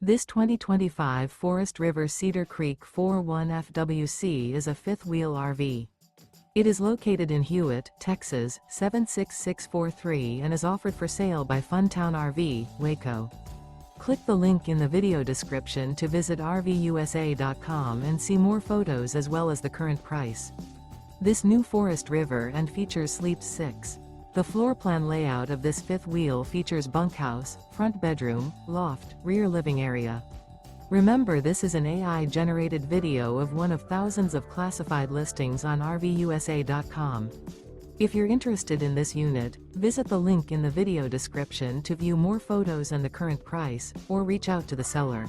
This 2025 Forest River Cedar Creek 4-1 FWC is a fifth-wheel RV. It is located in Hewitt, Texas, 76643 and is offered for sale by Funtown RV, Waco. Click the link in the video description to visit RVUSA.com and see more photos as well as the current price. This new Forest River and features Sleep 6. The floor plan layout of this fifth wheel features bunkhouse, front bedroom, loft, rear living area. Remember, this is an AI-generated video of one of thousands of classified listings on RVUSA.com. If you're interested in this unit, visit the link in the video description to view more photos and the current price, or reach out to the seller.